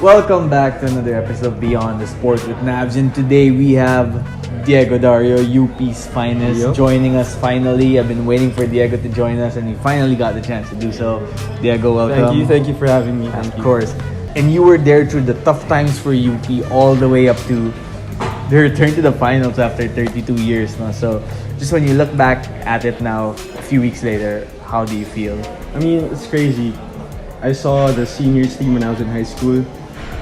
Welcome back to another episode of Beyond the Sport with Navs, and today we have Diego Dario, UP's finest, joining us finally. I've been waiting for Diego to join us, and we finally got the chance to do so. Diego, welcome. Thank you for having me. Of course. And you were there through the tough times for UP all the way up to the return to the finals after 32 years. No? So just when you look back at it now, a few weeks later, how do you feel? I mean, it's crazy. I saw the seniors team when I was in high school.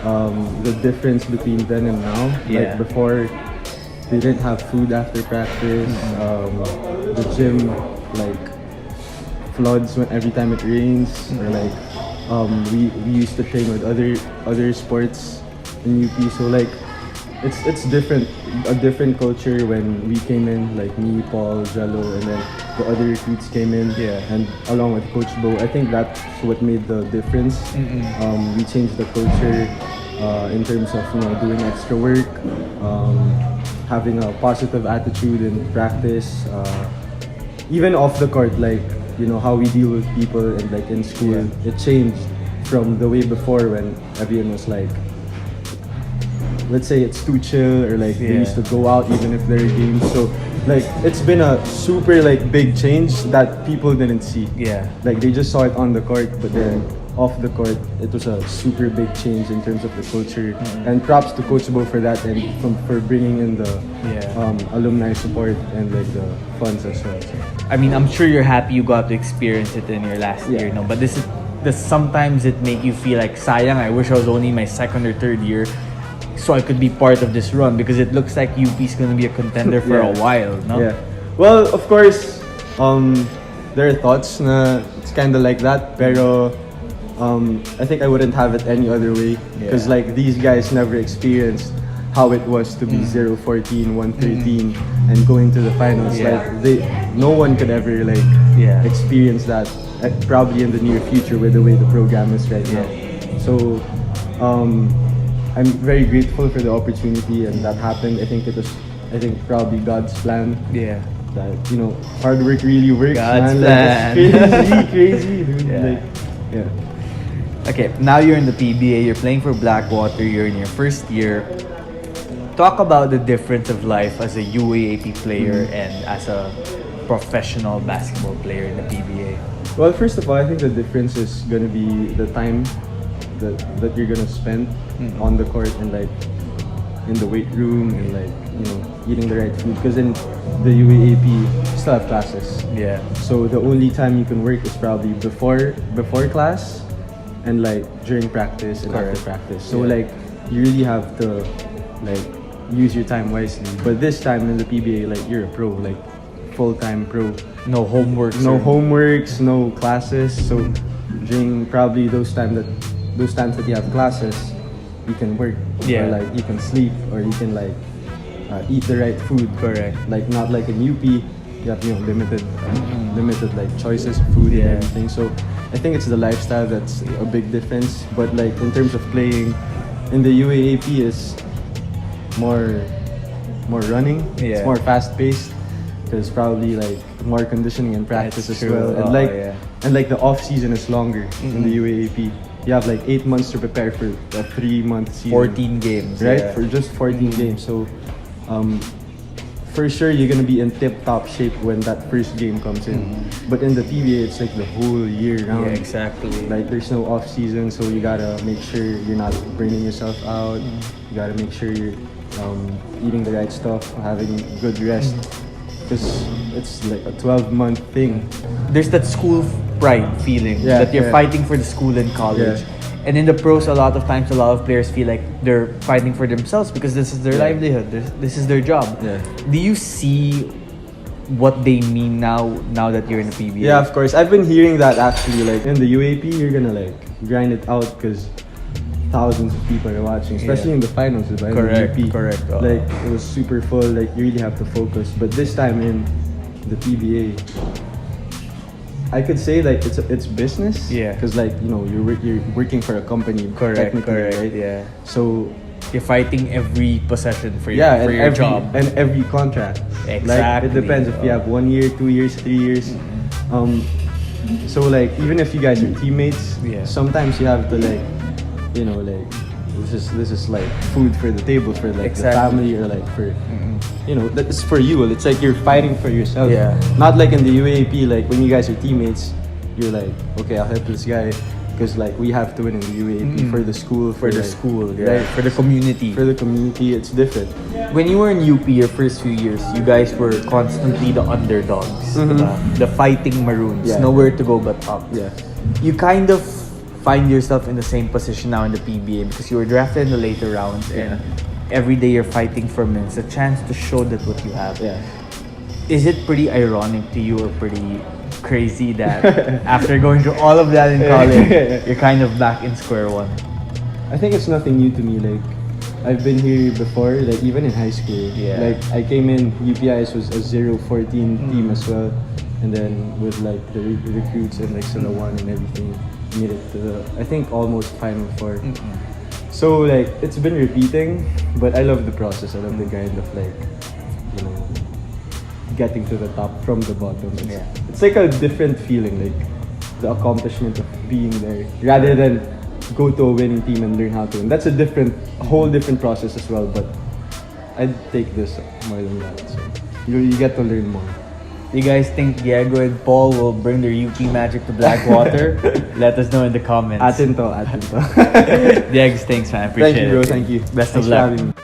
The difference between then and now. Like before, they didn't have food after practice. The gym like floods every time it rains. Or like we used to train with other sports in UP. So like it's different, a different culture when we came in, like me, Paul, Jello, and then the other recruits came in, and along with Coach Bo. I think that's what made the difference. We changed the culture in terms of doing extra work, having a positive attitude in practice, even off the court, like how we deal with people and like in school. It changed from the way before when everyone was like, let's say it's too chill, or like they used to go out even if there are games. So like it's been a super like big change that people didn't see. Like they just saw it on the court, but then off the court it was a super big change in terms of the culture. And props to Coach Bo for that, and for bringing in the alumni support and like the funds as well. I mean, I'm sure you're happy you got to experience it in your last year, no? But this sometimes it make you feel like, sayang, I wish I was only my second or third year so I could be part of this run, because it looks like UP's gonna be a contender for a while, no? Well, of course, there are thoughts na it's kind of like that, pero I think I wouldn't have it any other way, because like these guys never experienced how it was to be 0-14, 1-13 and going to the finals. Like no one could ever like experience that, probably in the near future with the way the program is right now. So I'm very grateful for the opportunity, and that happened. I think probably God's plan. That hard work really works. God's plan. Like, crazy, dude. Okay, now you're in the PBA. You're playing for Blackwater. You're in your first year. Talk about the difference of life as a UAAP player and as a professional basketball player in the PBA. Well, first of all, I think the difference is gonna be the time that you're gonna spend on the court and like in the weight room and like eating the right food, because in the UAAP you still have classes. So the only time you can work is probably before class and like during practice and after practice. So like you really have to like use your time wisely. But this time in the PBA, like you're a pro, like full-time pro. No homeworks, no classes. So during probably those times that you have classes, you can work, or like you can sleep, or you can like eat the right food. Like not like in UP, you have limited like choices of food and everything. So I think it's the lifestyle that's a big difference. But like in terms of playing in the UAAP, is more running. It's more fast paced. There's probably like more conditioning and practice as well. And and like the off season is longer in the UAAP. You have like 8 months to prepare for a 3-month season. 14 games, right? For just 14 games. So for sure you're gonna be in tip-top shape when that first game comes in. But in the PBA, it's like the whole year round. Exactly. Like there's no off season, so you gotta make sure you're not burning yourself out. You gotta make sure you're eating the right stuff, having good rest. Because it's like a 12-month thing. There's that school pride feeling that you're fighting for the school and college. And in the pros, a lot of times, a lot of players feel like they're fighting for themselves because this is their livelihood. This is their job. Do you see what they mean now that you're in the PBA? Yeah, of course. I've been hearing that actually. Like in the UAP, you're gonna like grind it out because thousands of people are watching, especially in the finals. Correct. Like it was super full. Like you really have to focus. But this time in the PBA, I could say like it's business. Because like you're working for a company. Correct. Right? So you're fighting every possession for your job and every contract. Exactly. Like it depends if you have 1 year, 2 years, 3 years. So like even if you guys are teammates, sometimes you have to like this is like food for the table for like the family, or like for you know, that's for you. It's like you're fighting for yourself. Yeah. Not like in the UAAP, like when you guys are teammates, you're like, okay, I'll help this guy because like we have to win in the UAAP for the school, for the like, school, right? For the community. For the community, it's different. When you were in UP your first few years, you guys were constantly the underdogs, the Fighting Maroons, nowhere to go but up. Yeah. You kind of find yourself in the same position now in the PBA because you were drafted in the later rounds, and every day you're fighting for minutes, a chance to show that what you have. Yeah. Is it pretty ironic to you, or pretty crazy that after going through all of that in college, you're kind of back in square one? I think it's nothing new to me. Like, I've been here before, like even in high school. Yeah. Like I came in, UPIS was a 0-14 team as well, and then with like the recruits and like Sila 1 and everything, made it to the, I think, almost Final Four. So like it's been repeating, but I love the process. I love the grind of like, you know, getting to the top from the bottom. It's like a different feeling, like the accomplishment of being there, rather than go to a winning team and learn how to win. That's a whole different process as well. But I'd take this more than that. So you get to learn more. You guys think Diego and Paul will bring their UP magic to Blackwater? Let us know in the comments. Atin to. Diego, thanks man. I appreciate Thank you, bro. Thank you. Best of Thanks luck. for having me.